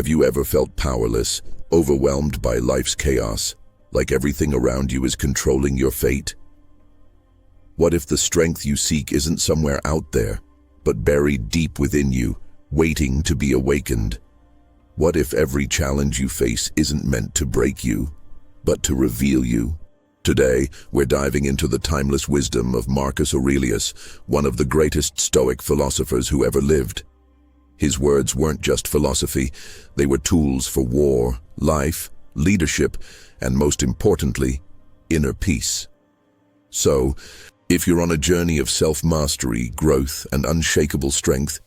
Have you ever felt powerless, overwhelmed by life's chaos, like everything around you is controlling your fate? What if the strength you seek isn't somewhere out there, but buried deep within you, waiting to be awakened? What if every challenge you face isn't meant to break you, but to reveal you? Today, we're diving into the timeless wisdom of Marcus Aurelius, one of the greatest Stoic philosophers who ever lived. His words weren't just philosophy, they were tools for war, life, leadership, and most importantly, inner peace. So, if you're on a journey of self-mastery, growth, and unshakable strength,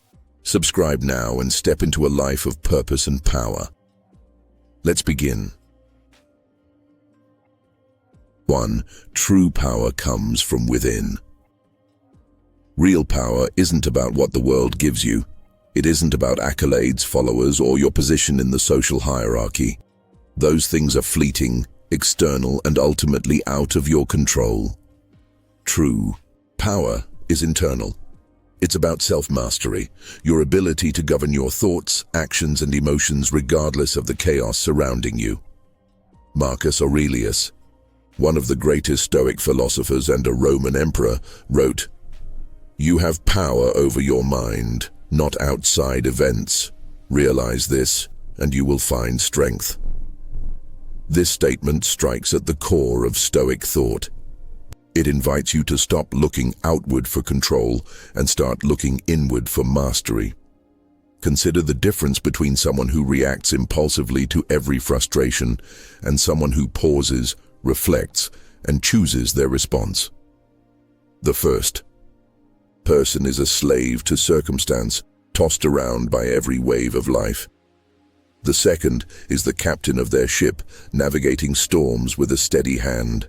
subscribe now and step into a life of purpose and power. Let's begin. 1. True power comes from within. Real power isn't about what the world gives you. It isn't about accolades, followers, or your position in the social hierarchy. Those things are fleeting, external, and ultimately out of your control. True power is internal. It's about self-mastery, your ability to govern your thoughts, actions, and emotions regardless of the chaos surrounding you. Marcus Aurelius, one of the greatest Stoic philosophers and a Roman emperor, wrote, "You have power over your mind, not outside events. Realize this, and you will find strength." This statement strikes at the core of Stoic thought. It invites you to stop looking outward for control and start looking inward for mastery. Consider the difference between someone who reacts impulsively to every frustration and someone who pauses, reflects, and chooses their response. The first person is a slave to circumstance, tossed around by every wave of life. The second is the captain of their ship, navigating storms with a steady hand.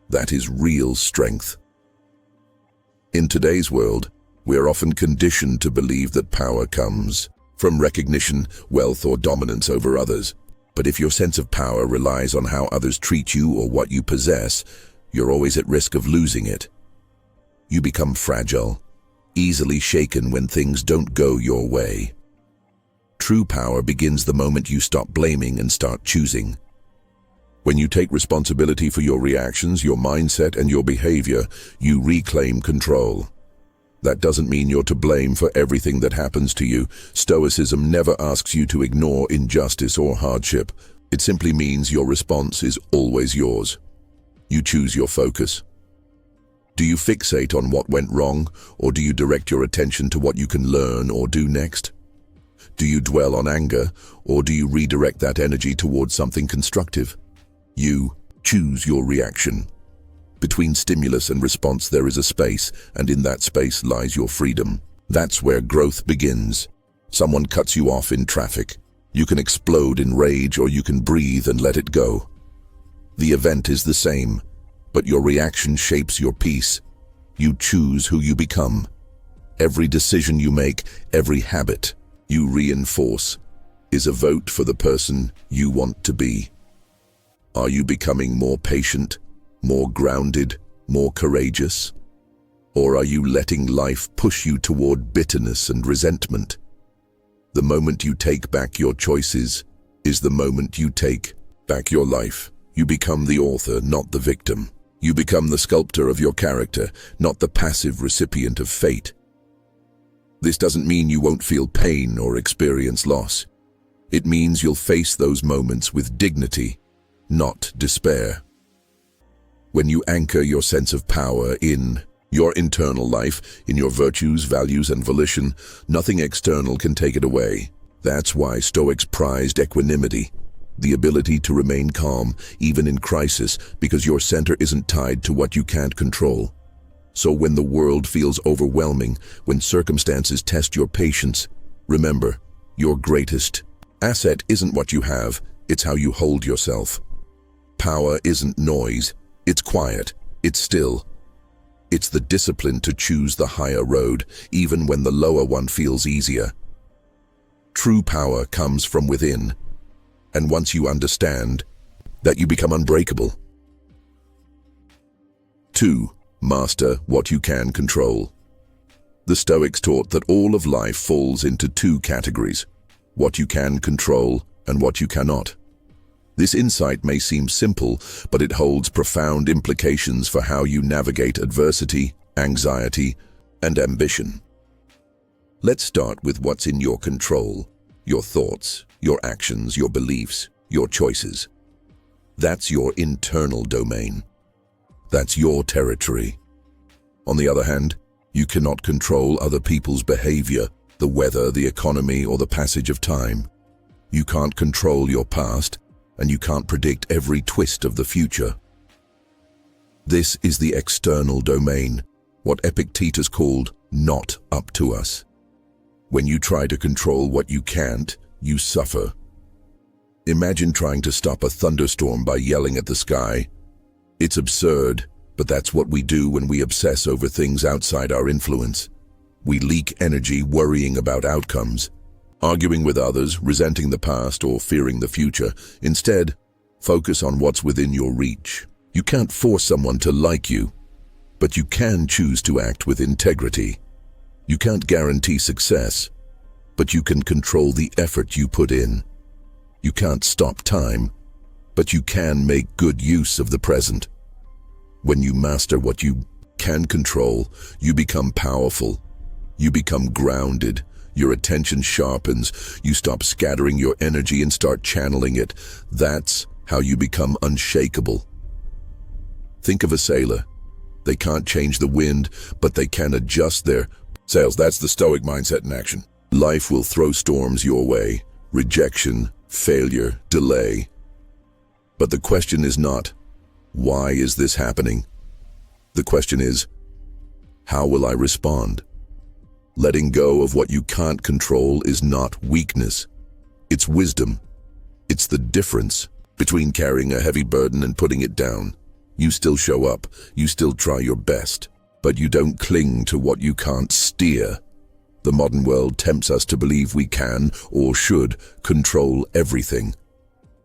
That is real strength. In today's world, we are often conditioned to believe that power comes from recognition, wealth, or dominance over others. But if your sense of power relies on how others treat you or what you possess, you're always at risk of losing it. You become fragile, easily shaken when things don't go your way. True power begins the moment you stop blaming and start choosing. When you take responsibility for your reactions, your mindset, and your behavior, you reclaim control. That doesn't mean you're to blame for everything that happens to you. Stoicism never asks you to ignore injustice or hardship. It simply means your response is always yours. You choose your focus. Do you fixate on what went wrong, or do you direct your attention to what you can learn or do next? Do you dwell on anger, or do you redirect that energy towards something constructive? You choose your reaction. Between stimulus and response there is a space, and in that space lies your freedom. That's where growth begins. Someone cuts you off in traffic. You can explode in rage, or you can breathe and let it go. The event is the same, but your reaction shapes your peace. You choose who you become. Every decision you make, every habit you reinforce, is a vote for the person you want to be. Are you becoming more patient, more grounded, more courageous? Or are you letting life push you toward bitterness and resentment? The moment you take back your choices is the moment you take back your life. You become the author, not the victim. You become the sculptor of your character, not the passive recipient of fate. This doesn't mean you won't feel pain or experience loss. It means you'll face those moments with dignity, not despair. When you anchor your sense of power in your internal life, in your virtues, values, and volition, nothing external can take it away. That's why Stoics prized equanimity, the ability to remain calm, even in crisis, because your center isn't tied to what you can't control. So when the world feels overwhelming, when circumstances test your patience, remember, your greatest asset isn't what you have, it's how you hold yourself. Power isn't noise, it's quiet, it's still. It's the discipline to choose the higher road, even when the lower one feels easier. True power comes from within, and once you understand that, you become unbreakable. 2. Master what you can control. The Stoics taught that all of life falls into two categories: what you can control and what you cannot. This insight may seem simple, but it holds profound implications for how you navigate adversity, anxiety, and ambition. Let's start with what's in your control: your thoughts, your actions, your beliefs, your choices. That's your internal domain. That's your territory. On the other hand, you cannot control other people's behavior, the weather, the economy, or the passage of time. You can't control your past, and you can't predict every twist of the future. This is the external domain, what Epictetus called not up to us. When you try to control what you can't, you suffer. Imagine trying to stop a thunderstorm by yelling at the sky. It's absurd, but that's what we do when we obsess over things outside our influence. We leak energy worrying about outcomes, arguing with others, resenting the past, or fearing the future. Instead, focus on what's within your reach. You can't force someone to like you, but you can choose to act with integrity. You can't guarantee success, but you can control the effort you put in. You can't stop time, but you can make good use of the present. When you master what you can control, you become powerful. You become grounded. Your attention sharpens. You stop scattering your energy and start channeling it. That's how you become unshakable. Think of a sailor. They can't change the wind, but they can adjust their sails. That's the Stoic mindset in action. Life will throw storms your way: rejection, failure, delay. But the question is not, why is this happening? The question is, how will I respond? Letting go of what you can't control is not weakness. It's wisdom. It's the difference between carrying a heavy burden and putting it down. You still show up, you still try your best, but you don't cling to what you can't steer. The modern world tempts us to believe we can or should control everything.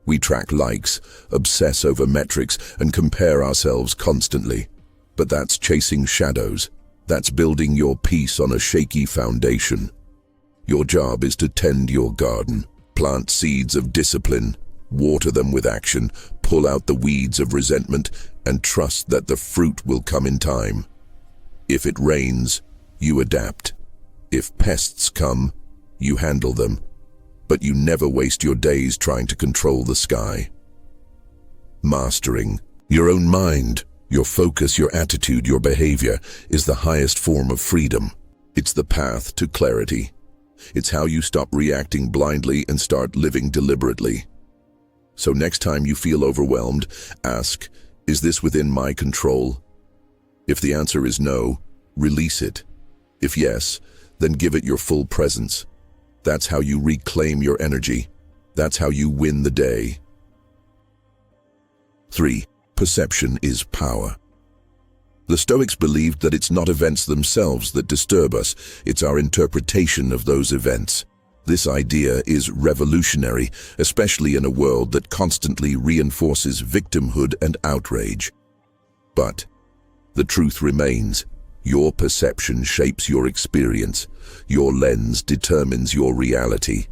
We track likes, obsess over metrics, and compare ourselves constantly. But that's chasing shadows. That's building your peace on a shaky foundation. Your job is to tend your garden, plant seeds of discipline, water them with action, pull out the weeds of resentment, and trust that the fruit will come in time. If it rains, you adapt. If pests come, you handle them. But you never waste your days trying to control the sky. Mastering your own mind, your focus, your attitude, your behavior is the highest form of freedom. It's the path to clarity. It's how you stop reacting blindly and start living deliberately. So next time you feel overwhelmed, ask, is this within my control? If the answer is no, release it. If yes, then give it your full presence. That's how you reclaim your energy. That's how you win the day. 3. Perception is power. The Stoics believed that it's not events themselves that disturb us, it's our interpretation of those events. This idea is revolutionary, especially in a world that constantly reinforces victimhood and outrage. But the truth remains. Your perception shapes your experience. Your lens determines your reality.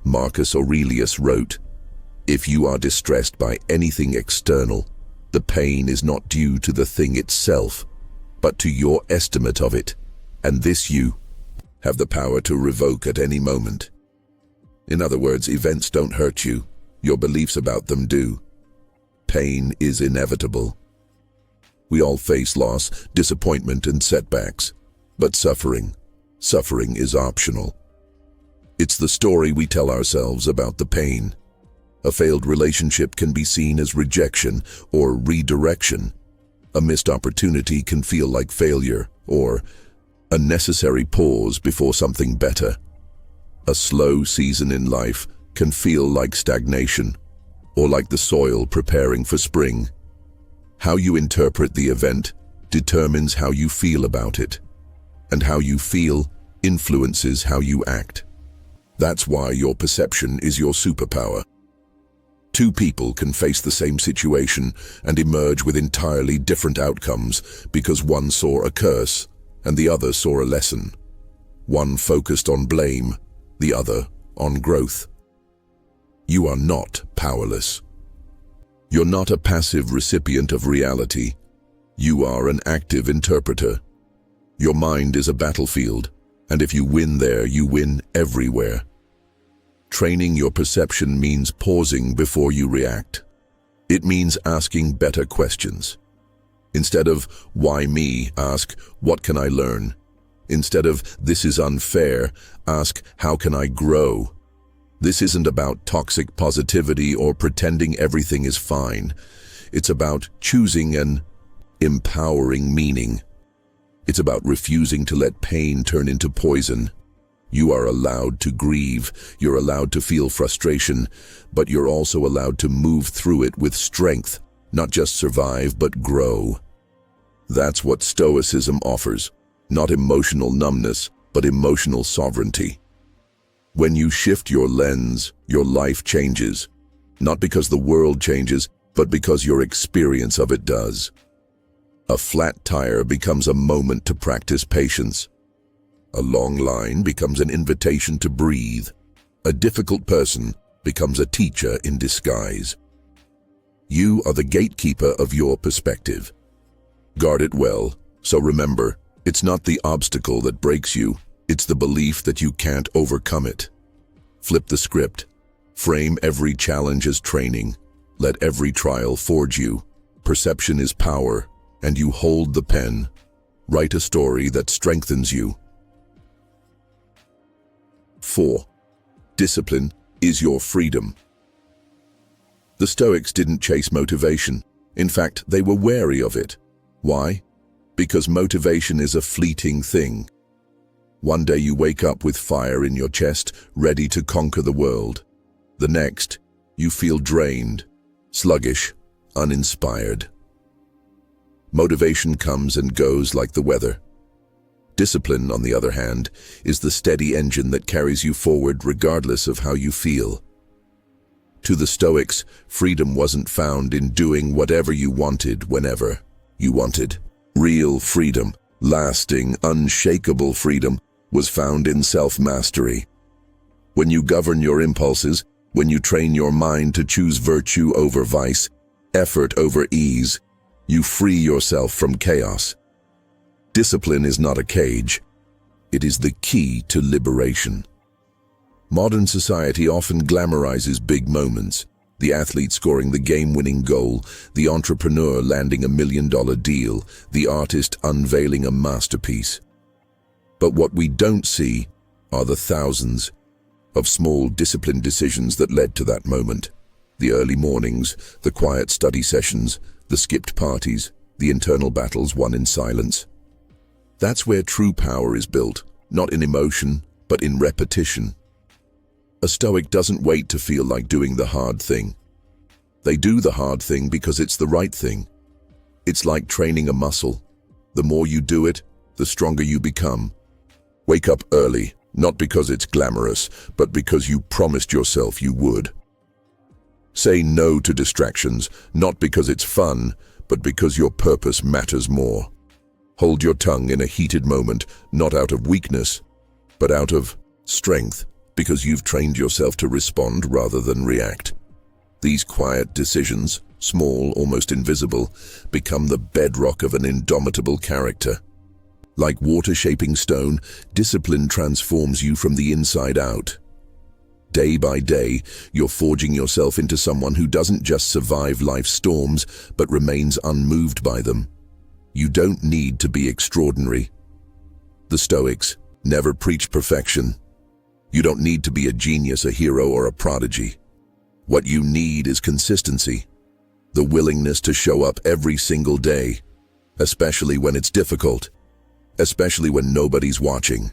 Marcus Aurelius wrote, "If you are distressed by anything external, the pain is not due to the thing itself, but to your estimate of it, and this you have the power to revoke at any moment." In other words, events don't hurt you, your beliefs about them do. Pain is inevitable. We all face loss, disappointment, and setbacks, but suffering is optional. It's the story we tell ourselves about the pain. A failed relationship can be seen as rejection or redirection. A missed opportunity can feel like failure or a necessary pause before something better. A slow season in life can feel like stagnation or like the soil preparing for spring. How you interpret the event determines how you feel about it, and how you feel influences how you act. That's why your perception is your superpower. Two people can face the same situation and emerge with entirely different outcomes because one saw a curse and the other saw a lesson. One focused on blame, the other on growth. You are not powerless. You're not a passive recipient of reality. You are an active interpreter. Your mind is a battlefield, and if you win there, you win everywhere. Training your perception means pausing before you react. It means asking better questions. Instead of, why me, ask, what can I learn? Instead of, this is unfair, ask, how can I grow? This isn't about toxic positivity or pretending everything is fine. It's about choosing an empowering meaning. It's about refusing to let pain turn into poison. You are allowed to grieve, you're allowed to feel frustration, but you're also allowed to move through it with strength, not just survive, but grow. That's what Stoicism offers, not emotional numbness, but emotional sovereignty. When you shift your lens, your life changes, not because the world changes, but because your experience of it does. A flat tire becomes a moment to practice patience. A long line becomes an invitation to breathe. A difficult person becomes a teacher in disguise. You are the gatekeeper of your perspective. Guard it well, so remember, it's not the obstacle that breaks you, it's the belief that you can't overcome it. Flip the script. Frame every challenge as training. Let every trial forge you. Perception is power, and you hold the pen. Write a story that strengthens you. 4. Discipline is your freedom. The Stoics didn't chase motivation. In fact, they were wary of it. Why? Because motivation is a fleeting thing. One day you wake up with fire in your chest, ready to conquer the world. The next, you feel drained, sluggish, uninspired. Motivation comes and goes like the weather. Discipline, on the other hand, is the steady engine that carries you forward regardless of how you feel. To the Stoics, freedom wasn't found in doing whatever you wanted whenever you wanted. Real freedom, lasting, unshakable freedom, was found in self-mastery. When you govern your impulses, when you train your mind to choose virtue over vice, effort over ease, you free yourself from chaos. Discipline is not a cage. It is the key to liberation. Modern society often glamorizes big moments. The athlete scoring the game-winning goal, the entrepreneur landing $1 million deal, the artist unveiling a masterpiece. But what we don't see are the thousands of small, disciplined decisions that led to that moment. The early mornings, the quiet study sessions, the skipped parties, the internal battles won in silence. That's where true power is built, not in emotion, but in repetition. A Stoic doesn't wait to feel like doing the hard thing. They do the hard thing because it's the right thing. It's like training a muscle. The more you do it, the stronger you become. Wake up early, not because it's glamorous, but because you promised yourself you would. Say no to distractions, not because it's fun, but because your purpose matters more. Hold your tongue in a heated moment, not out of weakness, but out of strength, because you've trained yourself to respond rather than react. These quiet decisions, small, almost invisible, become the bedrock of an indomitable character. Like water shaping stone, discipline transforms you from the inside out. Day by day, you're forging yourself into someone who doesn't just survive life's storms, but remains unmoved by them. You don't need to be extraordinary. The Stoics never preach perfection. You don't need to be a genius, a hero, or a prodigy. What you need is consistency, the willingness to show up every single day, especially when it's difficult, especially when nobody's watching,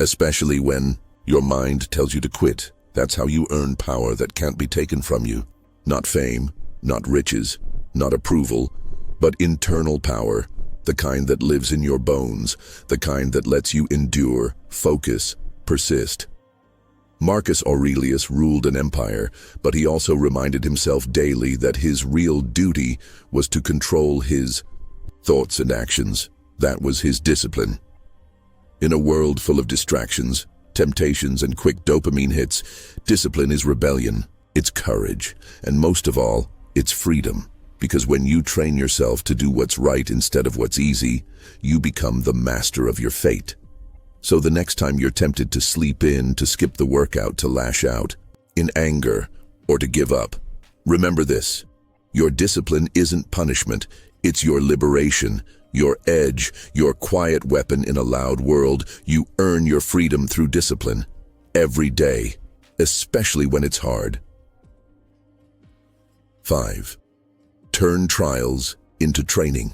especially when your mind tells you to quit. That's how you earn power that can't be taken from you. Not fame, not riches, not approval, but internal power, the kind that lives in your bones, the kind that lets you endure, focus, persist. Marcus Aurelius ruled an empire, but he also reminded himself daily that his real duty was to control his thoughts and actions. That was his discipline. In a world full of distractions, temptations, and quick dopamine hits. Discipline is rebellion, it's courage, and most of all, it's freedom. Because when you train yourself to do what's right instead of what's easy, you become the master of your fate. So the next time you're tempted to sleep in, to skip the workout, to lash out in anger, or to give up, remember this: your discipline isn't punishment, it's your liberation, your edge, your quiet weapon in a loud world. You earn your freedom through discipline, every day, especially when it's hard. 5. Turn trials into training.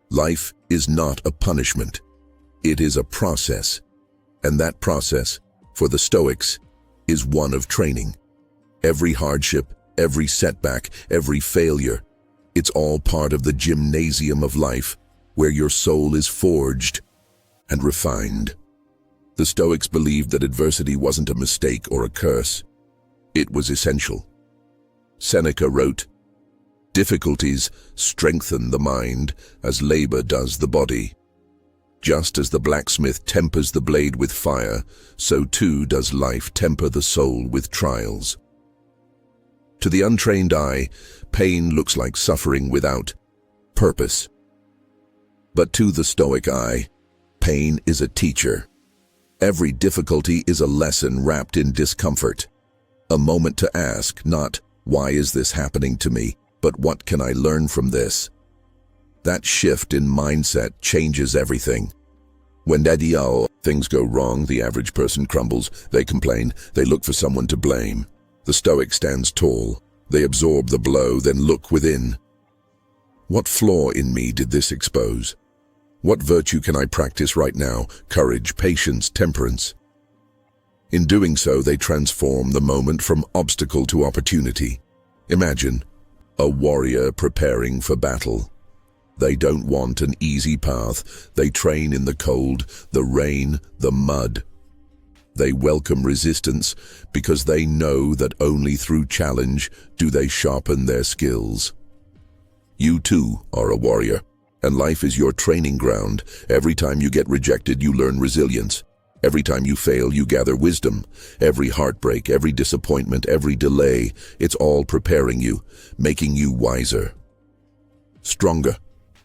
Life is not a punishment. It is a process. And that process, for the Stoics, is one of training. Every hardship, every setback, every failure, it's all part of the gymnasium of life, where your soul is forged and refined. The Stoics believed that adversity wasn't a mistake or a curse. It was essential. Seneca wrote, "Difficulties strengthen the mind as labor does the body. Just as the blacksmith tempers the blade with fire, so too does life temper the soul with trials." To the untrained eye, pain looks like suffering without purpose. But to the Stoic eye, pain is a teacher. Every difficulty is a lesson wrapped in discomfort. A moment to ask, not, "Why is this happening to me?" but "What can I learn from this?" That shift in mindset changes everything. When things go wrong, the average person crumbles, they complain, they look for someone to blame. The Stoic stands tall. They absorb the blow, then look within. What flaw in me did this expose? What virtue can I practice right now? Courage, patience, temperance. In doing so, they transform the moment from obstacle to opportunity. Imagine a warrior preparing for battle. They don't want an easy path. They train in the cold, the rain, the mud. They welcome resistance because they know that only through challenge do they sharpen their skills. You too are a warrior, and life is your training ground. Every time you get rejected, you learn resilience. Every time you fail, you gather wisdom. Every heartbreak, every disappointment, every delay, it's all preparing you, making you wiser, stronger,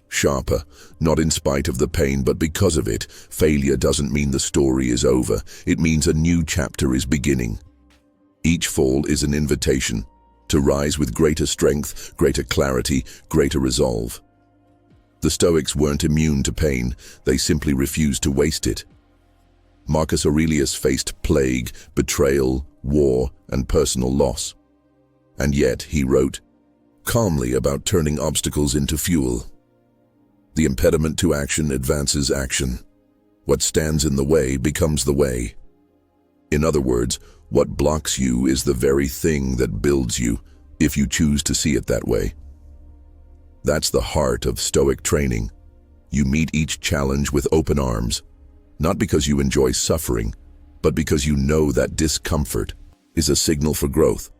sharper, not in spite of the pain, but because of it. Failure doesn't mean the story is over. It means a new chapter is beginning. Each fall is an invitation to rise with greater strength, greater clarity, greater resolve. The Stoics weren't immune to pain. They simply refused to waste it. Marcus Aurelius faced plague, betrayal, war, and personal loss. And yet he wrote calmly about turning obstacles into fuel. The impediment to action advances action. What stands in the way becomes the way. In other words, what blocks you is the very thing that builds you, if you choose to see it that way. That's the heart of Stoic training. You meet each challenge with open arms, not because you enjoy suffering, but because you know that discomfort is a signal for growth.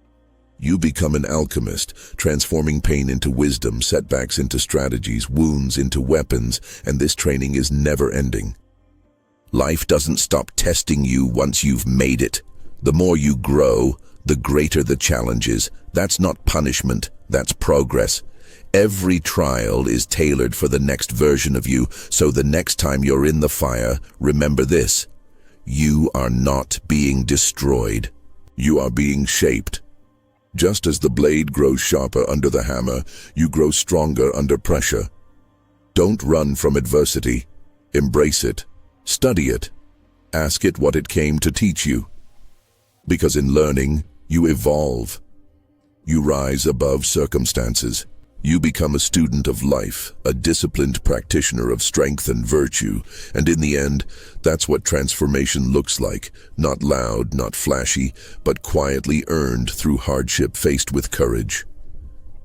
You become an alchemist, transforming pain into wisdom, setbacks into strategies, wounds into weapons, and this training is never ending. Life doesn't stop testing you once you've made it. The more you grow, the greater the challenges. That's not punishment, that's progress. Every trial is tailored for the next version of you, so the next time you're in the fire, remember this: you are not being destroyed. You are being shaped. Just as the blade grows sharper under the hammer, you grow stronger under pressure. Don't run from adversity. Embrace it. Study it. Ask it what it came to teach you. Because in learning, you evolve. You rise above circumstances. You become a student of life, a disciplined practitioner of strength and virtue, and in the end, that's what transformation looks like. Not loud, not flashy, but quietly earned through hardship faced with courage.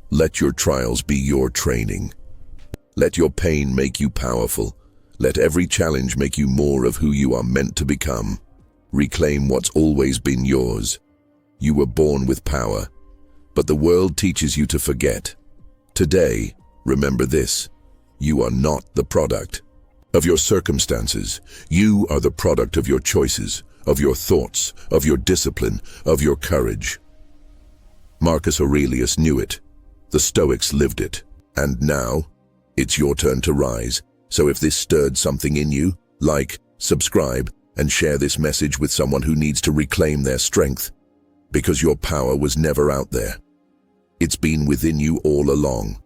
Let your trials be your training. Let your pain make you powerful. Let every challenge make you more of who you are meant to become. Reclaim what's always been yours. You were born with power, but the world teaches you to forget. Today, remember this: you are not the product. of your circumstances. You are the product of your choices, of your thoughts, of your discipline, of your courage. Marcus Aurelius knew it. The Stoics lived it. And now, it's your turn to rise. So if this stirred something in you, like, subscribe, and share this message with someone who needs to reclaim their strength. Because your power was never out there. It's been within you all along.